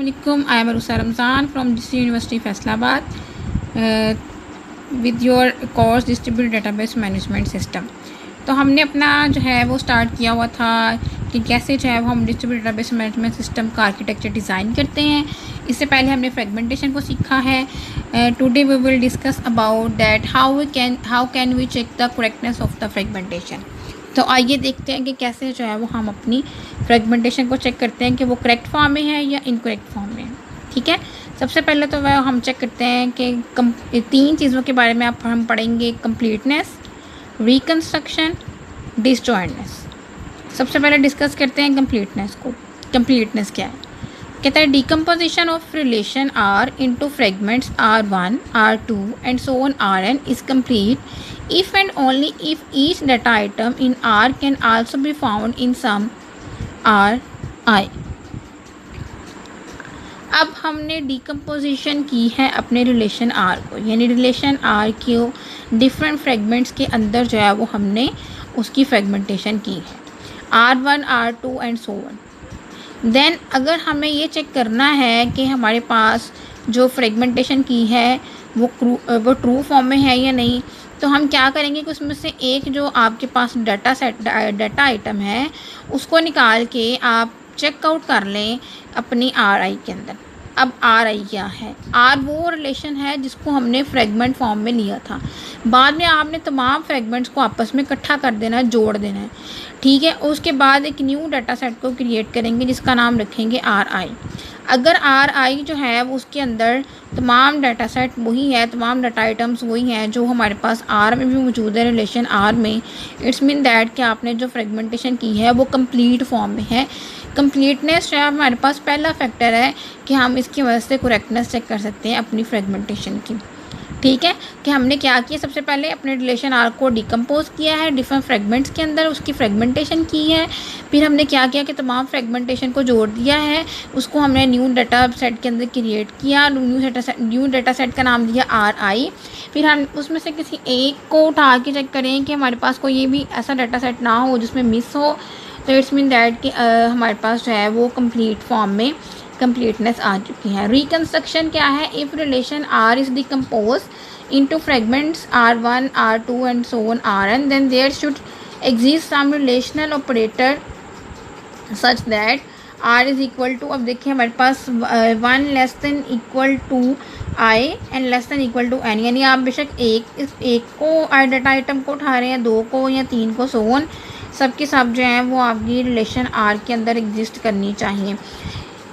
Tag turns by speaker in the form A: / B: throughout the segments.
A: Assalamualaikum. I am Arusa Ramzan from DC University Faisalabad with your course Distributed Database Management System. तो हमने अपना जो है वो स्टार्ट किया हुआ था कि कैसे जो है वो हम डिस्ट्रीब्यूटेड डेटाबेस मैनेजमेंट सिस्टम का आर्किटेक्चर डिज़ाइन करते हैं। इससे पहले हमने फ्रेगमेंटेशन को सीखा है। Today we will discuss about that how can we check the correctness of the fragmentation. तो आइए देखते हैं कि कैसे जो है वो हम अपनी फ्रेगमेंटेशन को चेक करते हैं कि वो करेक्ट फॉर्म में है या इनकरेक्ट फॉर्म में है। ठीक है, सबसे पहले तो वह हम चेक करते हैं कि तीन चीज़ों के बारे में हम पढ़ेंगे: कंप्लीटनेस, रिकन्स्ट्रक्शन, डिसजॉइंटनेस। सबसे पहले डिस्कस करते हैं कंप्लीटनेस को। कंप्लीटनेस क्या है? कहता है decomposition of relation R into fragments R1, R2 and so on Rn is complete if and only if each data item in R can also be found in some Ri। अब हमने decomposition की है अपने relation R को, यानी relation R को different fragments के अंदर जो है वो हमने उसकी फ्रेगमेंटेशन की है, R1, R2 and so on. Then अगर हमें ये चेक करना है कि हमारे पास जो फ्रेगमेंटेशन की है वो ट्रू फॉर्म में है या नहीं, तो हम क्या करेंगे कि उसमें से एक जो आपके पास डाटा आइटम है उसको निकाल के आप चेकआउट कर लें अपनी RI के अंदर। अब RI क्या है? R वो रिलेशन है जिसको हमने फ्रेगमेंट फॉर्म में लिया था। बाद में आपने तमाम फ्रेगमेंट्स को आपस में इकट्ठा कर देना है, जोड़ देना है। ठीक है, उसके बाद एक न्यू डाटा सेट को क्रिएट करेंगे जिसका नाम रखेंगे RI। अगर RI जो है वो उसके अंदर तमाम डाटा सेट वही है, तमाम डाटा आइटम्स वही हैं जो हमारे पास R में भी मौजूद है, रिलेशन R में, इट्स मीन दैट कि आपने जो फ्रेगमेंटेशन की है वो कंप्लीट फॉर्म में है। कंप्लीटनेस जो है हमारे पास पहला फैक्टर है कि हम इसकी वजह से करेक्टनेस चेक कर सकते हैं अपनी फ्रेगमेंटेशन की। ठीक है, कि हमने क्या किया, सबसे पहले अपने रिलेशन R को डिकम्पोज किया है डिफरेंट फ्रेगमेंट्स के अंदर, उसकी फ्रेगमेंटेशन की है। फिर हमने क्या किया कि तमाम फ्रेगमेंटेशन को जोड़ दिया है, उसको हमने न्यू डाटा सेट के अंदर क्रिएट किया, न्यू डाटा सेट का नाम दिया RI। फिर हम उसमें से किसी एक को उठा के चेक करें कि हमारे पास कोई ये भी ऐसा डाटा सेट ना हो जिसमें मिस हो, तो इट्स मीन दैट कि हमारे पास जो है वो कंप्लीट फॉर्म में कंप्लीटनेस आ चुकी है। रिकन्स्ट्रक्शन क्या है? If relation R is decompose into fragments R1, R2 and so on Rn, then there should exist some relational operator such that R is equal to, अब देखिए हमारे पास 1 less than equal to I and less than equal to N, यानी आप बेशक एक को data item को उठा रहे हैं, दो को या तीन को, सो ऑन, सबके सब जो हैं वो आपकी रिलेशन R के अंदर एग्जिस्ट करनी चाहिए।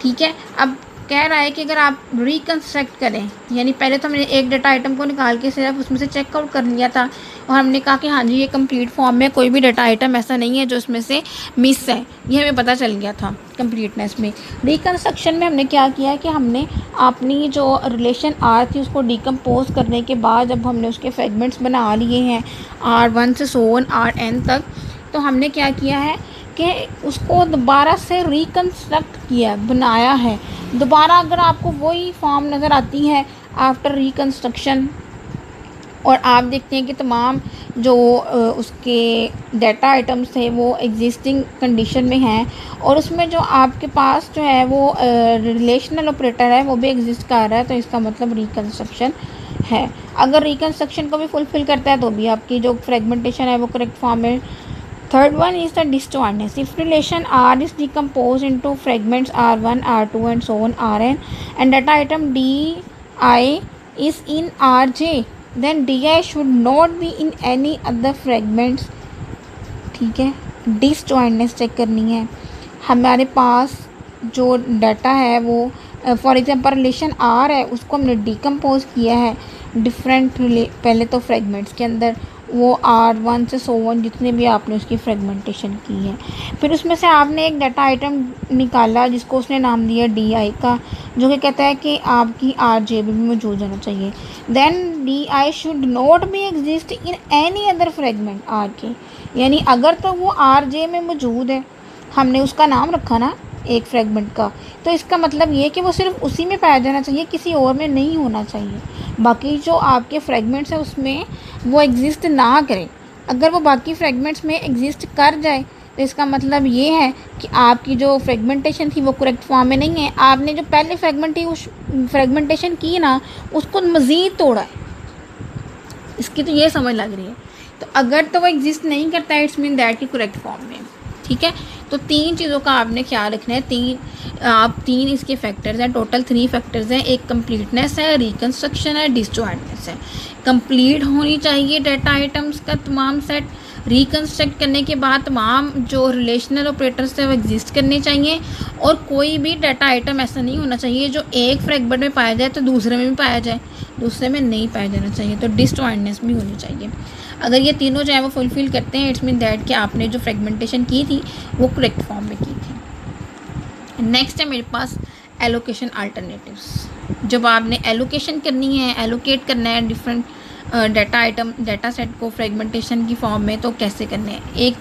A: ठीक है, अब कह रहा है कि अगर आप रिकन्स्ट्रक्ट करें, यानी पहले तो हमने एक डाटा आइटम को निकाल के सिर्फ उसमें से चेकआउट कर लिया था और हमने कहा कि हाँ जी ये कंप्लीट फॉर्म में कोई भी डाटा आइटम ऐसा नहीं है जो उसमें से मिस है, ये हमें पता चल गया था कंप्लीटनेस में। रिकन्स्ट्रक्शन में हमने क्या किया कि हमने अपनी जो रिलेशन R थी उसको डिकम्पोज करने के बाद जब हमने उसके फ्रेगमेंट्स बना लिए हैं R1 से सो ऑन Rn तक, तो हमने क्या किया है कि उसको दोबारा से रिकन्स्ट्रक्ट किया, बनाया है दोबारा। अगर आपको वही फॉर्म नज़र आती है आफ्टर रिकन्स्ट्रक्शन और आप देखते हैं कि तमाम जो उसके डाटा आइटम्स थे वो एग्जिस्टिंग कंडीशन में हैं और उसमें जो आपके पास जो है वो रिलेशनल ऑपरेटर है वो भी एग्जिस्ट कर रहा है, तो इसका मतलब रिकन्स्ट्रक्शन है। अगर रिकन्स्ट्रक्शन को भी फुलफ़िल करता है तो भी आपकी जो फ्रेगमेंटेशन है वो करेक्ट फॉर्म में। Third one is the disjointness. If relation R is decomposed into fragments R1, R2 and so on Rn and data item Di is in Rj, then Di should not be in any other fragments. ठीक है, disjointness check करनी है। हमारे पास जो data है वो for example relation R है उसको हमने डिकम्पोज किया है डिफरेंट पहले तो फ्रेगमेंट्स के अंदर, वो R1 से सो ऑन जितने भी आपने उसकी फ्रेगमेंटेशन की है। फिर उसमें से आपने एक डाटा आइटम निकाला जिसको उसने नाम दिया DI का, जो कि कहता है कि आपकी RJ में भी मौजूद होना चाहिए। Then DI should not be exist in any other fragment R के, यानी अगर तो वो RJ में मौजूद है, हमने उसका नाम रखा ना एक फ्रेगमेंट का, तो इसका मतलब ये कि वो सिर्फ उसी में पाया जाना चाहिए, किसी और में नहीं होना चाहिए। बाकी जो आपके फ्रेगमेंट्स हैं उसमें वो एग्जिस्ट ना करें। अगर वो बाकी फ्रेगमेंट्स में एग्जिस्ट कर जाए तो इसका मतलब ये है कि आपकी जो फ्रेगमेंटेशन थी वो करेक्ट फॉर्म में नहीं है। आपने जो पहले फ्रेगमेंटेशन की ना उसको मज़ीद तोड़ा है, इसकी तो ये समझ लग रही है। तो अगर तो वो एग्जिस्ट नहीं करता है, इट्स मीन दैट की करेक्ट फॉर्म में, ठीक है। तो 3 चीज़ों का आपने ख्याल रखना है। 3 इसके फैक्टर्स हैं, टोटल 3 फैक्टर्स हैं। एक कंप्लीटनेस है, रिकन्स्ट्रक्शन है, डिसजॉइंटनेस है। कंप्लीट होनी चाहिए डाटा आइटम्स का तमाम सेट। रिकन्स्ट्रक्ट करने के बाद तमाम जो रिलेशनल ऑपरेटर्स है वो एग्जिस्ट करने चाहिए। और कोई भी डाटा आइटम ऐसा नहीं होना चाहिए जो एक फ्रैगमेंट में पाया जाए तो दूसरे में भी पाया जाए, दूसरे में नहीं पाया जाना चाहिए। तो डिसजॉइंटनेस भी होनी चाहिए। अगर ये तीनों जो है वो फुलफिल करते हैं, इट्स मीन दैट कि आपने जो फ्रेगमेंटेशन की थी वो करेक्ट फॉर्म में की थी। नेक्स्ट है मेरे पास एलोकेशन अल्टरनेटिव्स। जब आपने एलोकेशन करनी है, एलोकेट करना है डिफरेंट डाटा सेट को फ्रेगमेंटेशन की फॉर्म में, तो कैसे करने हैं, एक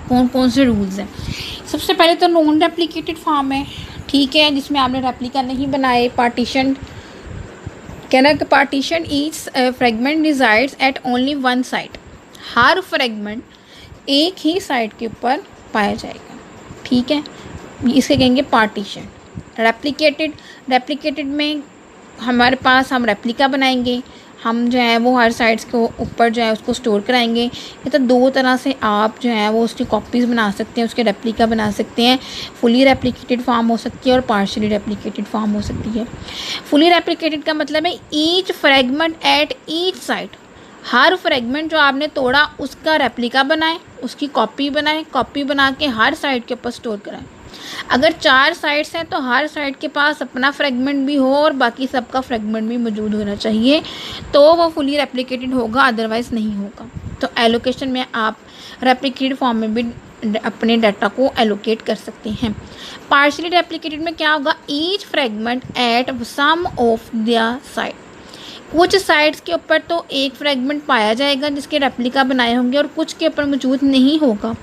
A: कौन कौन से रूल्स हैं। सबसे पहले तो नॉन रेप्लिकेटेड फॉर्म है, ठीक है, जिसमें आपने रेप्लिका नहीं बनाए। पार्टीशन कहना कि partition each fragment resides at only one site. हर फ्रेगमेंट एक ही साइट के ऊपर पाया जाएगा, ठीक है, इसे कहेंगे पार्टीशन। रेप्लिकेटेड में हमारे पास हम रेप्लिका बनाएंगे, हम जो है वो हर साइड्स के ऊपर जो है उसको स्टोर कराएंगे। ये तो 2 तरह से आप जो है वो उसकी कॉपीज़ बना सकते हैं, उसके रेप्लिका बना सकते हैं। फुली रेप्लिकेटेड फॉर्म हो सकती है और पार्शियली रेप्लिकेटेड फॉर्म हो सकती है। फुली रेप्लिकेटेड का मतलब है each fragment at each site. हर फ्रेगमेंट जो आपने तोड़ा उसका रेप्लिका बनाएं, उसकी कॉपी बनाएं, कॉपी बना के हर साइट के ऊपर स्टोर कराएं। अगर 4 साइट्स हैं तो हर साइट के पास अपना फ्रेगमेंट भी हो और बाकी सबका फ्रेगमेंट भी मौजूद होना चाहिए, तो वो फुली रेप्लिकेटेड होगा, अदरवाइज़ नहीं होगा। तो एलोकेशन में आप रेप्लिकेटेड फॉर्म में भी अपने डाटा को एलोकेट कर सकते हैं। पार्शियली रेप्लिकेटेड में क्या होगा, each fragment at some of the site. कुछ साइट्स के ऊपर तो एक फ्रेगमेंट पाया जाएगा जिसके रेप्लिका बनाए होंगे और कुछ के ऊपर मौजूद नहीं होगा।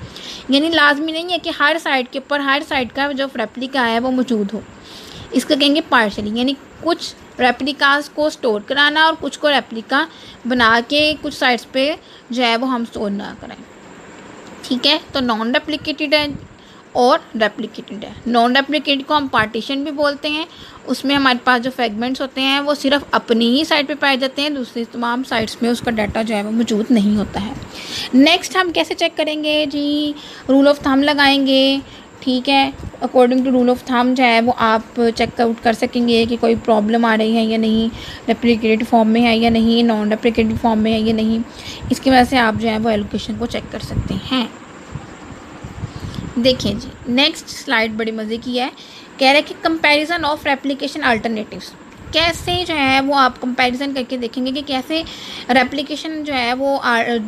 A: यानी लाजमी नहीं है कि हर साइट के ऊपर हर साइट का जो रेप्लिका है वो मौजूद हो। इसको कहेंगे पार्शियली, यानी कुछ रेप्लिकास को स्टोर कराना और कुछ को रेप्लिका बना के कुछ साइट्स पे जो है वो हम स्टोर ना कराएं, ठीक है। तो नॉन रेप्लिकेटेड है और रेप्लिकेटेड है। नॉन रेप्लिकेटेड को हम पार्टीशन भी बोलते हैं। उसमें हमारे पास जो फ्रेगमेंट्स होते हैं वो सिर्फ अपनी ही साइट पे पाए जाते हैं, दूसरी तमाम साइट्स में उसका डाटा जो है वो मौजूद नहीं होता है। नेक्स्ट हम कैसे चेक करेंगे जी, रूल ऑफ थंब लगाएंगे, ठीक है। According to rule of thumb जो है वो आप चेकआउट कर सकेंगे कि कोई प्रॉब्लम आ रही है या नहीं, रेप्लिकेटेड फॉर्म में है या नहीं, नॉन रेप्लिकेटेड फॉर्म में है या नहीं। इसकी वजह से आप जो है वो एलोकेशन को चेक कर सकते हैं। देखिए जी, नेक्स्ट स्लाइड बड़ी मज़े की है। कह रहे हैं कि कंपैरिजन ऑफ रेप्लिकेशन अल्टरनेटिव्स। कैसे जो है वो आप कंपैरिजन करके देखेंगे कि कैसे रेप्लिकेशन जो है वो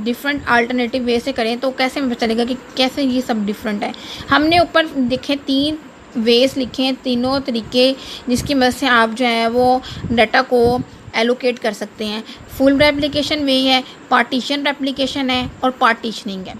A: डिफरेंट अल्टरनेटिव वे से करें, तो कैसे पता चलेगा कि कैसे ये सब डिफरेंट है। हमने ऊपर देखे 3 वेज लिखे हैं, तीनों तरीके जिसकी मदद से आप जो है वो डाटा को एलोकेट कर सकते हैं। फुल रेप्लिकेशन वे है, पार्टीशन रेप्लिकेशन है और पार्टीशनिंग है,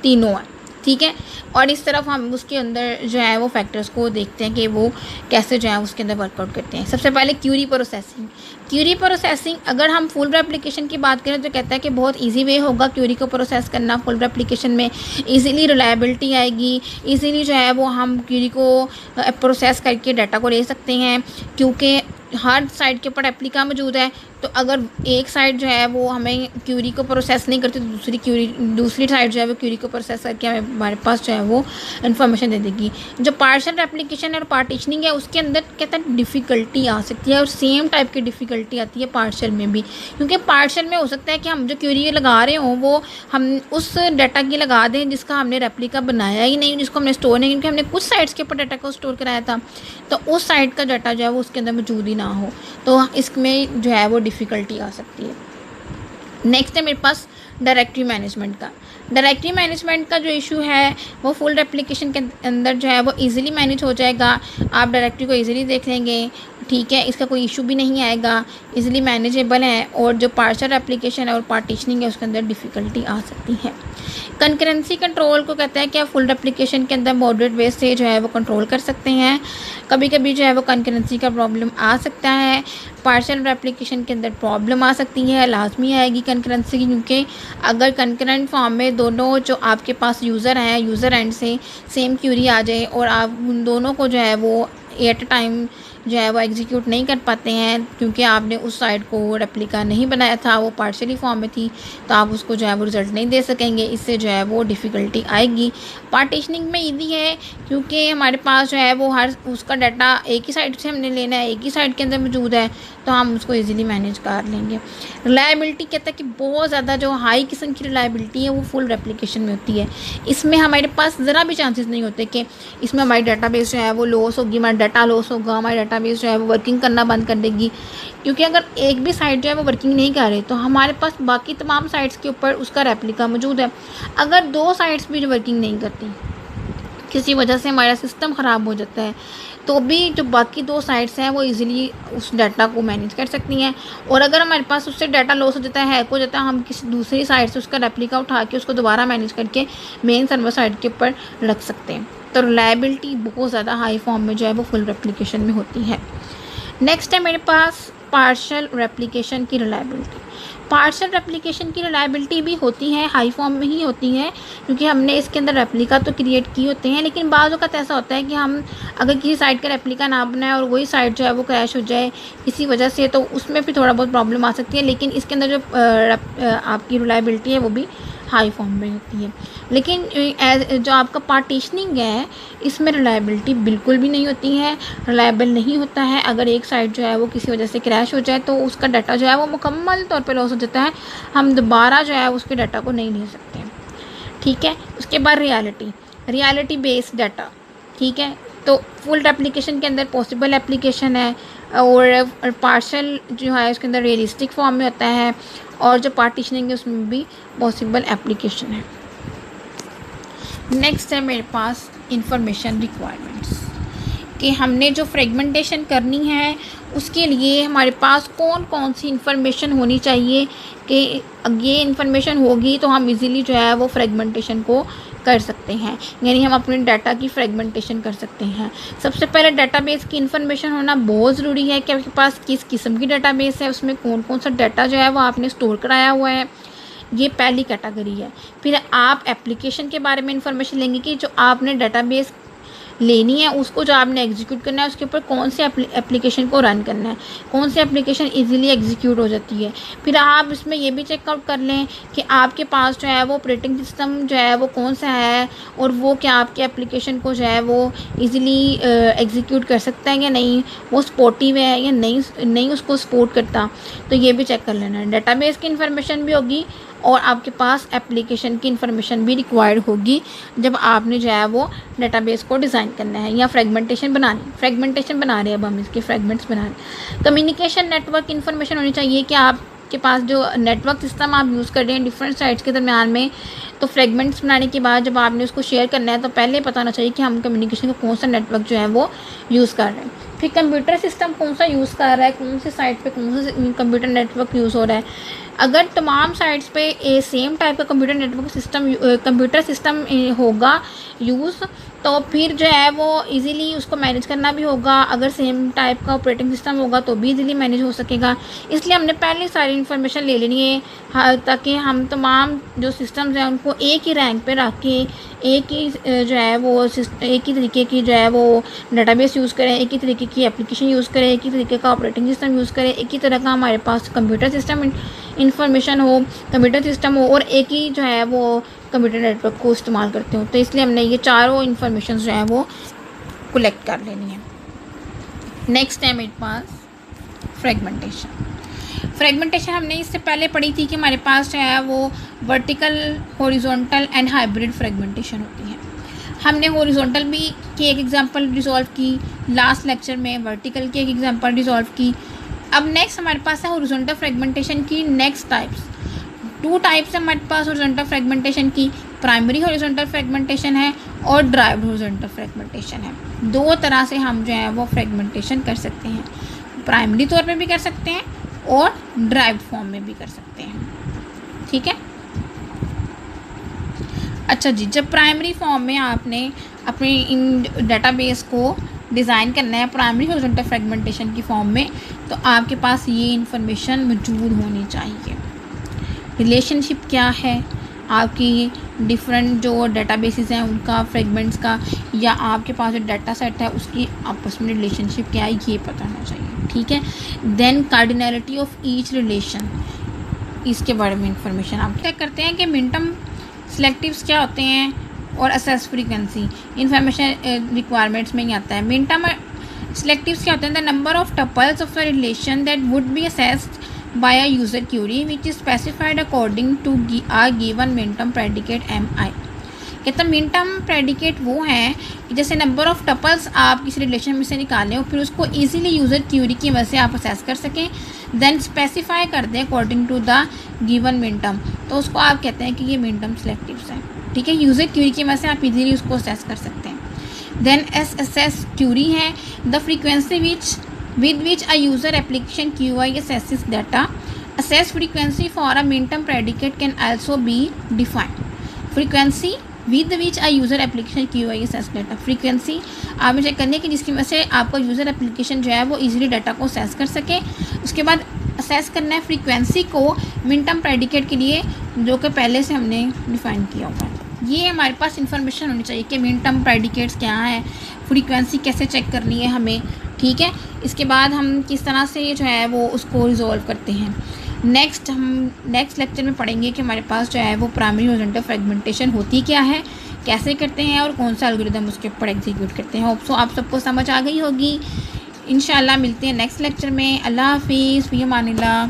A: तीनों है, ठीक है। और इस तरफ हम उसके अंदर जो है वो फैक्टर्स को देखते हैं कि वो कैसे जो है उसके अंदर वर्कआउट करते हैं। सबसे पहले क्यूरी प्रोसेसिंग। क्यूरी प्रोसेसिंग अगर हम फुल रेप्लिकेशन की बात करें तो कहता है कि बहुत इजी वे होगा क्यूरी को प्रोसेस करना। फुल रेप्लिकेशन में इजीली रिलायबिलिटी आएगी, इजीली जो है वो हम क्यूरी को प्रोसेस करके डाटा को ले सकते हैं, क्योंकि हर साइड के ऊपर रेप्लिका मौजूद है। तो अगर एक साइड जो है वो हमें क्यूरी को प्रोसेस नहीं करती तो दूसरी साइड जो है वो क्यूरी को प्रोसेस करके हमारे पास जो है वो इन्फॉर्मेशन दे देगी। जो पार्शियल रेप्लिकेशन और पार्टीशनिंग है उसके अंदर कहता है डिफ़िकल्टी आ सकती है, और सेम टाइप की डिफ़िकल्टी आती है पार्शियल में भी, क्योंकि पार्शियल में हो सकता है कि हम जो क्यूरी लगा रहे हों वो हम उस डाटा की लगा दें जिसका हमने रेप्लिका बनाया ही नहीं, जिसको हमने स्टोर नहीं, क्योंकि हमने कुछ साइड्स के ऊपर डाटा को स्टोर कराया था, तो उस साइड का डाटा जो है वो उसके अंदर मौजूद ही ना हो, तो इसमें जो है वो डिफ़िकल्टी आ सकती है। नेक्स्ट है मेरे पास डायरेक्टरी मैनेजमेंट का। डायरेक्टरी मैनेजमेंट का जो इशू है वो फुल रेप्लिकेशन के अंदर जो है वो इजीली मैनेज हो जाएगा। आप डायरेक्टरी को इजीली देख लेंगे, ठीक है, इसका कोई इशू भी नहीं आएगा, इजीली मैनेजेबल है। और जो पार्शियल रेप्लिकेशन है और पार्टीशनिंग है उसके अंदर डिफ़िकल्टी आ सकती है। कंकरेंसी कंट्रोल को कहते हैं कि आप फुल रेप्लिकेशन के अंदर मॉडरेट वे से जो है वो कंट्रोल कर सकते हैं। कभी कभी जो है वो कंकरेंसी का प्रॉब्लम आ सकता है, पार्शियल रेप्लिकेशन के अंदर प्रॉब्लम आ सकती है, लाजमी आएगी कंकरेंसी की, क्योंकि अगर कंकरेंट फॉर्म में दोनों जो आपके पास यूज़र हैं, यूज़र एंड से सेम क्यूरी आ जाए और आप उन दोनों को जो है वो एट टाइम जो है वो एग्जीक्यूट नहीं कर पाते हैं, क्योंकि आपने उस साइड को रेप्लिका नहीं बनाया था, वो पार्शियली फॉर्म में थी, तो आप उसको जो है वो रिज़ल्ट नहीं दे सकेंगे। इससे जो है वो डिफ़िकल्टी आएगी। पार्टीशनिंग में ईजी है, क्योंकि हमारे पास जो है वो हर उसका डाटा एक ही साइड से हमने लेना है, एक ही साइड के अंदर मौजूद है, तो हम उसको ईज़िली मैनेज कर लेंगे। रिलायबिलिटी कहता है कि बहुत ज़्यादा जो हाई किस्म की रिलायबिलिटी है वो फुल रेप्लिकेशन में होती है। इसमें हमारे पास ज़रा भी चांसेस नहीं होते कि इसमें हमारी डाटाबेस जो है वो लॉस होगी, हमारा डाटा लॉस होगा, हमारी डाटाबेस जो है वो वर्किंग करना बंद कर देगी। क्योंकि अगर एक भी साइट जो है वो वर्किंग नहीं कर रही, तो हमारे पास बाकी तमाम साइट्स के ऊपर उसका रेप्लिका मौजूद है। अगर 2 साइट्स भी जो वर्किंग नहीं करती, किसी वजह से हमारा सिस्टम ख़राब हो जाता है, तो भी जो बाकी 2 साइट्स हैं वो इजीली उस डाटा को मैनेज कर सकती हैं। और अगर हमारे पास उससे डाटा लॉस हो जाता है, हैक हो जाता है, हम किसी दूसरी साइट से उसका रेप्लिका उठा के उसको दोबारा मैनेज करके मेन सर्वर साइट के ऊपर रख सकते हैं। तो रिलायबिलिटी बहुत ज़्यादा हाई फॉर्म में जो है वो फुल रेप्लिकेशन में होती है। नेक्स्ट है मेरे पास पार्शियल रेप्लिकेशन की रिलायबिलिटी। पार्शियल रेप्लिकेशन की रिलायबिलिटी भी होती है, हाई फॉर्म में ही होती है, क्योंकि हमने इसके अंदर रेप्लिका तो क्रिएट किए होते हैं, लेकिन बाज़ वक़्त ऐसा होता है कि हम अगर किसी साइट का रेप्लिका ना बनाए और वही साइट जो है वो क्रैश हो जाए किसी वजह से, तो उसमें भी थोड़ा बहुत प्रॉब्लम आ सकती है। लेकिन इसके अंदर जो आपकी रिलायबिलिटी है वो भी हाई फॉर्म में होती है। लेकिन जो आपका पार्टीशनिंग है, इसमें रिलायबिलिटी बिल्कुल भी नहीं होती है, रिलायबल नहीं होता है। अगर एक साइट जो है वो किसी वजह से क्रैश हो जाए, तो उसका डाटा जो है वो मुकम्मल तौर पे लॉस हो जाता है, हम दोबारा जो है उसके डाटा को नहीं ले सकते। ठीक है। उसके बाद रियलिटी बेस्ड डाटा। ठीक है। तो फुल रेप्लिकेशन के अंदर पॉसिबल एप्लीकेशन है, और पार्शियल जो है उसके अंदर रियलिस्टिक फॉर्म में होता है, और जो पार्टीशनिंग है उसमें भी पॉसिबल एप्लीकेशन है। नेक्स्ट है मेरे पास इंफॉर्मेशन रिक्वायरमेंट्स, कि हमने जो फ्रेगमेंटेशन करनी है उसके लिए हमारे पास कौन कौन सी इन्फॉर्मेशन होनी चाहिए, कि ये इन्फॉर्मेशन होगी तो हम इजीली जो है वो फ्रेगमेंटेशन को कर सकते हैं, यानी हम अपने डाटा की फ्रेगमेंटेशन कर सकते हैं। सबसे पहले डाटाबेस की इन्फॉर्मेशन होना बहुत ज़रूरी है कि आपके पास किस किस्म की डाटाबेस है, उसमें कौन कौन सा डाटा जो है वो आपने स्टोर कराया हुआ है, ये पहली कैटेगरी है। फिर आप एप्लीकेशन के बारे में इंफॉर्मेशन लेंगे कि जो आपने डाटाबेस लेनी है उसको जो आपने एग्जीक्यूट करना है उसके ऊपर कौन से एप्लीकेशन को रन करना है, कौन सी एप्लीकेशन इजीली एग्जीक्यूट हो जाती है। फिर आप इसमें ये भी चेकआउट कर लें कि आपके पास जो है वो ऑपरेटिंग सिस्टम जो है वो कौन सा है, और वो क्या आपके एप्लीकेशन को जो है वो इजीली एग्जीक्यूट कर सकता है या नहीं, वो सपोर्टिव है या नहीं उसको सपोर्ट करता, तो ये भी चेक कर लेना है। डाटाबेस की इन्फॉर्मेशन भी होगी और आपके पास एप्लीकेशन की इन्फॉर्मेशन भी रिक्वायर्ड होगी जब आपने जो है वो डेटाबेस को डिज़ाइन करना है या फ्रेगमेंटेशन बना रहे हैं। अब हम इसके फ्रेगमेंट्स बना रहे हैं। कम्युनिकेशन नेटवर्क इन्फॉर्मेशन होनी चाहिए कि आपके पास जो नेटवर्क सिस्टम आप यूज़ कर रहे हैं डिफरेंट साइट्स के दरमियान में, तो फ्रेगमेंट्स बनाने के बाद जब आपने उसको शेयर करना है तो पहले पता होना चाहिए कि हम कम्युनिकेशन का कौन सा नेटवर्क जो है वो यूज़ कर रहे हैं। फिर कंप्यूटर सिस्टम कौन सा यूज़ कर रहा है, कौन सी साइट पे कौन सा कंप्यूटर नेटवर्क यूज़ हो रहा है। अगर तमाम साइट्स पे सेम टाइप का कंप्यूटर सिस्टम होगा यूज़, तो फिर जो है वो इजीली उसको मैनेज करना भी होगा। अगर सेम टाइप का ऑपरेटिंग सिस्टम होगा तो भी इजीली मैनेज हो सकेगा। इसलिए हमने पहले सारी इन्फॉर्मेशन ले लेनी है, ताकि हम तमाम जो सिस्टम्स हैं उनको एक ही रैंक पे रख के एक ही जो है वो एक ही तरीके की जो है वो डाटाबेस यूज़ करें, एक ही तरीके की एप्लीकेशन यूज़ करें, एक ही तरीके का ऑपरेटिंग सिस्टम यूज़ करें, एक ही तरह का हमारे पास कंप्यूटर सिस्टम इन्फॉर्मेशन हो, कंप्यूटर सिस्टम हो, और एक ही जो है वो कंप्यूटर नेटवर्क को इस्तेमाल करते हो। तो इसलिए हमने ये चारों इन्फॉर्मेशन जो है वो कलेक्ट कर लेनी है। नेक्स्ट है मेरे पास फ्रेगमेंटेशन हमने इससे पहले पढ़ी थी कि हमारे पास जो है वो vertical, horizontal and hybrid fragmentation होती है। हमने हॉरिजॉन्टल भी की एक एग्जांपल रिजॉल्व की लास्ट लेक्चर में, वर्टिकल की एक एग्जांपल रिजॉल्व की। अब नेक्स्ट हमारे पास है हॉरिजॉन्टल फ्रेगमेंटेशन की नेक्स्ट टाइप्स। 2 टाइप्स है हमारे पास हॉरिजॉन्टल फ्रेगमेंटेशन की, प्राइमरी हॉरिजॉन्टल फ्रेगमेंटेशन है और ड्राइव्ड हॉरिजॉन्टल फ्रेगमेंटेशन है। 2 तरह से हम जो है वो फ्रेगमेंटेशन कर सकते हैं, प्राइमरी तौर पे भी कर सकते हैं और ड्राइव्ड फॉर्म में भी कर सकते हैं। ठीक है। अच्छा जी, जब प्राइमरी फॉर्म में आपने अपने इन डेटाबेस को डिज़ाइन करना है प्राइमरी हॉरिजॉन्टल फ्रेगमेंटेशन की फॉर्म में, तो आपके पास ये इन्फॉर्मेशन मौजूद होनी चाहिए। रिलेशनशिप क्या है आपकी डिफरेंट जो डेटाबेसेस हैं उनका, फ्रेगमेंट्स का, या आपके पास जो डाटा सेट है उसकी आपस में रिलेशनशिप क्या है, ये पता होना चाहिए। ठीक है, then cardinality of each relation, इसके बारे में इंफॉर्मेशन आप चेक करते हैं कि मिनटर्म सिलेक्टिव्स क्या होते हैं और असेस फ्रीक्वेंसी, इन्फॉर्मेशन रिक्वायरमेंट्स में ही आता है। मिनटर्म सिलेक्टिव्स क्या होते हैं? The number of tuples of a relation that would be assessed by a user query which is specified according to a given minterm predicate mi। कहता मिनटर्म प्रेडिकेट वो हैं कि जैसे नंबर ऑफ टपल्स आप किसी रिलेशन में से निकालें और फिर उसको इजीली यूज़र क्यूरी की वजह से आप असेस कर सकें, देन स्पेसिफाई कर दें according to the given minterm, तो उसको आप कहते हैं कि ये मिनटर्म सिलेक्टिव्स हैं। ठीक है, यूज़र क्यूरी की वजह से आप इजीली उसको असेस कर सकते हैं। देन एस क्यूरी है the frequency with which a user application QI assesses data। Assess frequency for a minterm predicate can also be defined। Frequency with which a user application QI assess data, frequency आपने check करनी है कि जिसकी वजह से आपका user application जो है वो इजीली डाटा को असेस कर सके। उसके बाद असेस करना है फ्रीक्वेंसी को मिनटर्म प्रेडिकेट के लिए जो कि पहले से हमने डिफ़ाइन किया हुआ है। ये हमारे पास इंफॉर्मेशन होनी चाहिए कि मिनटर्म प्रेडिकेट्स क्या है, फ्रीक्वेंसी कैसे चेक करनी है हमें। ठीक है, इसके बाद हम किस तरह से जो है वो उसको रिजॉल्व करते हैं। हम नेक्स्ट लेक्चर में पढ़ेंगे कि हमारे पास जो है वो प्राइमरी हॉरिजॉन्टल फ्रेगमेंटेशन होती क्या है, कैसे करते हैं और कौन सा एल्गोरिदम उसके ऊपर एग्जीक्यूट करते हैं। होप सो आप सबको समझ आ गई होगी। इंशाल्लाह मिलते हैं नेक्स्ट लेक्चर में। अल्लाह हाफिज़, फ़ी अमानिल्लाह।